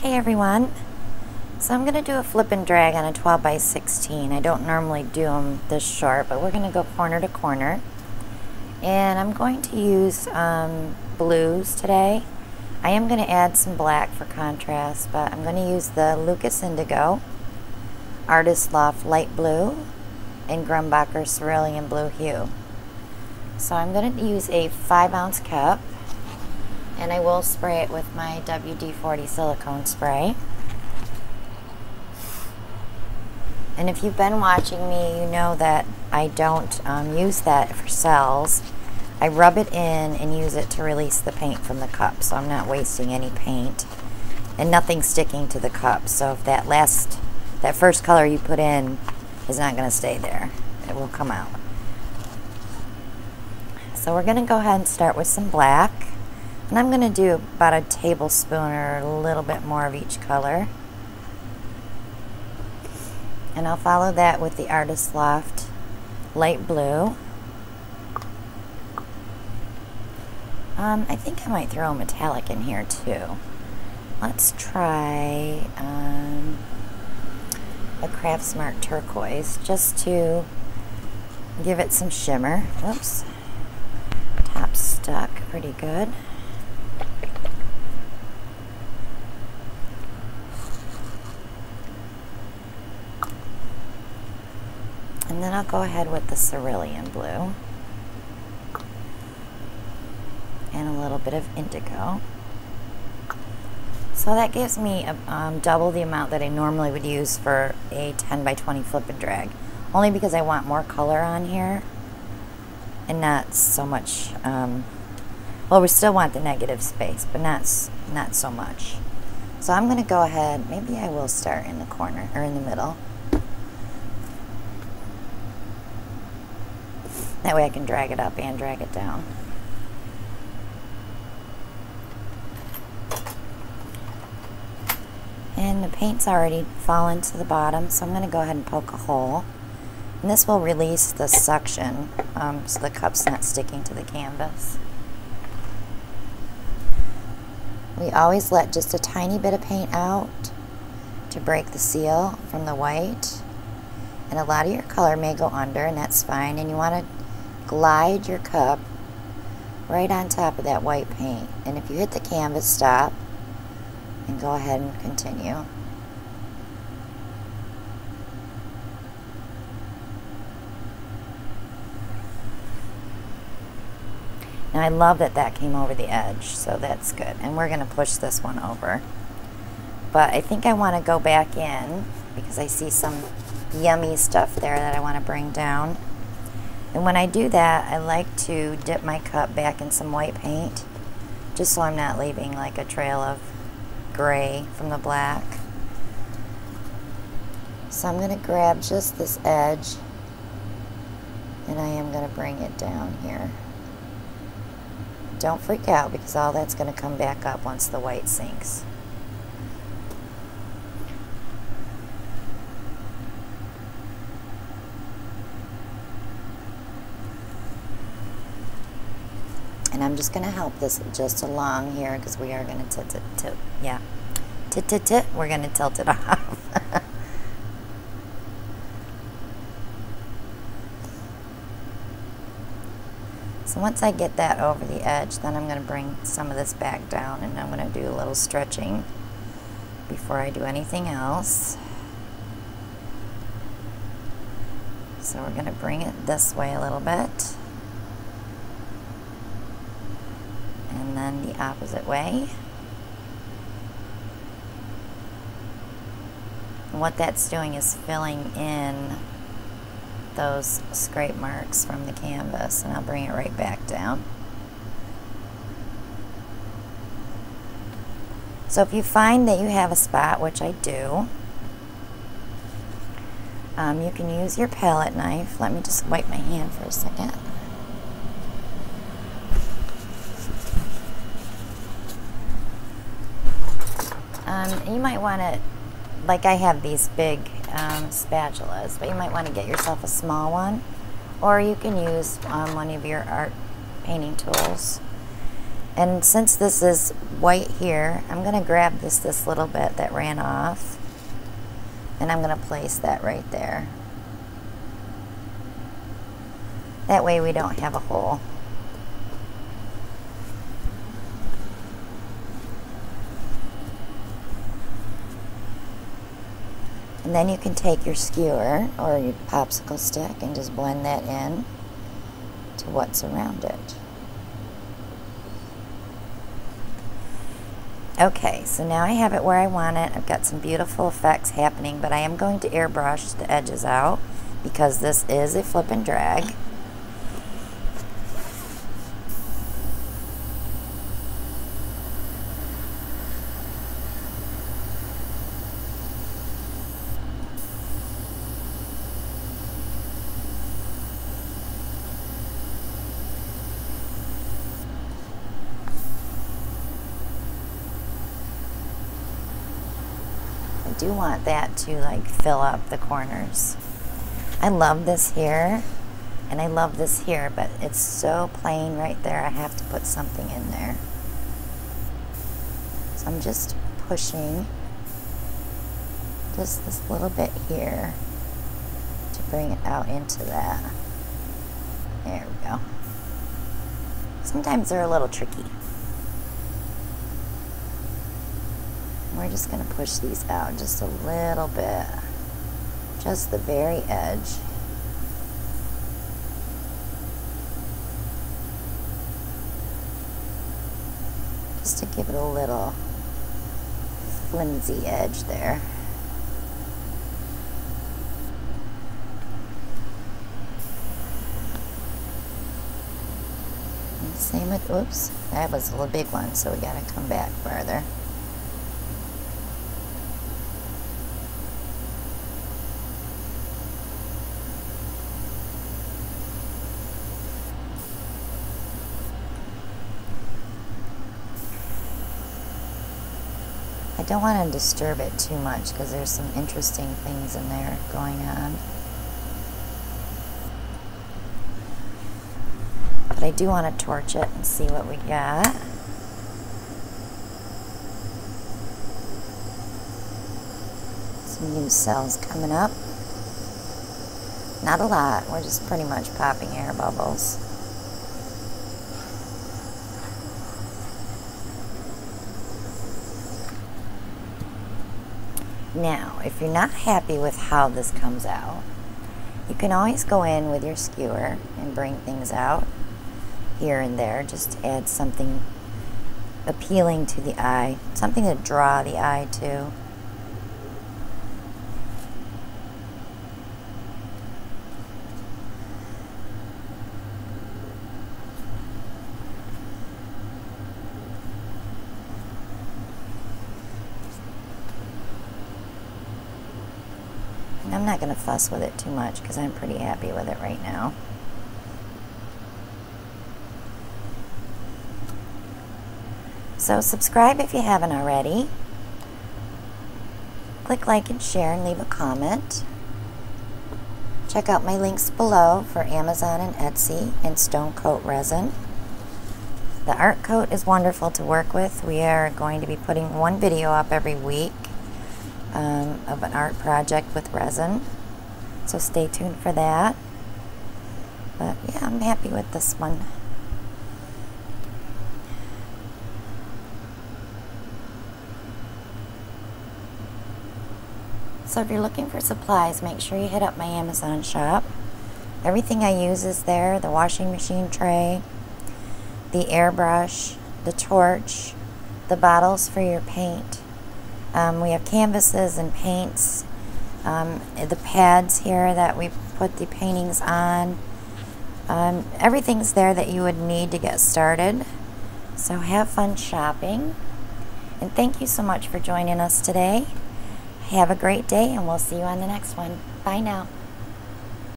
Hey everyone, so I'm going to do a flip and drag on a 12 by 16. I don't normally do them this short, but we're going to go corner to corner. And I'm going to use blues today. I am going to add some black for contrast, but I'm going to use the Lucas Indigo, Artist Loft Light Blue, and Grumbacher Cerulean Blue Hue. So I'm going to use a 5-ounce cup, and I will spray it with my WD-40 silicone spray. And if you've been watching me, you know that I don't use that for cells. I rub it in and use it to release the paint from the cup, so I'm not wasting any paint. And nothing's sticking to the cup, so if that first color you put in is not going to stay there, it will come out. So we're going to go ahead and start with some black. And I'm going to do about a tablespoon or a little bit more of each color. And I'll follow that with the Artist Loft Light Blue. I think I might throw a metallic in here too. Let's try a Craftsmart Turquoise just to give it some shimmer. Whoops. Top stuck pretty good. And then I'll go ahead with the Cerulean Blue and a little bit of indigo. So that gives me double the amount that I normally would use for a 10 by 20 flip and drag, only because I want more color on here and not so much, well, we still want the negative space, but not so much. So I'm going to go ahead, maybe I will start in the corner or in the middle. That way I can drag it up and drag it down. And the paint's already fallen to the bottom, so I'm going to go ahead and poke a hole. And this will release the suction so the cup's not sticking to the canvas. We always let just a tiny bit of paint out to break the seal from the white. And a lot of your color may go under, and that's fine. And you want to glide your cup right on top of that white paint. And if you hit the canvas, stop and go ahead and continue. Now I love that that came over the edge, so that's good. And we're going to push this one over. But I think I want to go back in because I see some yummy stuff there that I want to bring down. And when I do that, I like to dip my cup back in some white paint, just so I'm not leaving like a trail of gray from the black. So I'm going to grab just this edge, and I am going to bring it down here. Don't freak out, because all that's going to come back up once the white sinks. And I'm just going to help this just along here because we are going to we're going to tilt it off. So once I get that over the edge, then I'm going to bring some of this back down, and I'm going to do a little stretching before I do anything else. So we're going to bring it this way a little bit. And then the opposite way. And what that's doing is filling in those scrape marks from the canvas, and I'll bring it right back down. So if you find that you have a spot, which I do, you can use your palette knife. Let me just wipe my hand for a second. You might want to, like I have these big spatulas, but you might want to get yourself a small one, or you can use one of your art painting tools. And since this is white here, I'm going to grab this little bit that ran off, and I'm going to place that right there. That way we don't have a hole. And then you can take your skewer or your popsicle stick and just blend that in to what's around it. Okay, so now I have it where I want it. I've got some beautiful effects happening, but I am going to airbrush the edges out because this is a flip and drag. I do want that to like fill up the corners. I love this here and I love this here, but it's so plain right there. I have to put something in there. So I'm just pushing just this little bit here to bring it out into that. There we go. Sometimes they're a little tricky. We're just going to push these out just a little bit, just the very edge. Just to give it a little flimsy edge there. And same with, oops, that was a little big one, so we got to come back farther. I don't want to disturb it too much because there's some interesting things in there going on. But I do want to torch it and see what we got. Some new cells coming up. Not a lot, we're just pretty much popping air bubbles. Now, if you're not happy with how this comes out, you can always go in with your skewer and bring things out here and there, just to add something appealing to the eye, something to draw the eye to. I'm not going to fuss with it too much because I'm pretty happy with it right now. So subscribe if you haven't already. Click like and share and leave a comment. Check out my links below for Amazon and Etsy and Stone Coat resin. The art coat is wonderful to work with. We are going to be putting one video up every week of an art project with resin, so stay tuned for that. But yeah, I'm happy with this one. So if you're looking for supplies, make sure you hit up my Amazon shop. Everything I use is there: the washing machine tray, the airbrush, the torch, the bottles for your paint. We have canvases and paints, the pads here that we put the paintings on. Everything's there that you would need to get started. So have fun shopping. And thank you so much for joining us today. Have a great day, and we'll see you on the next one. Bye now.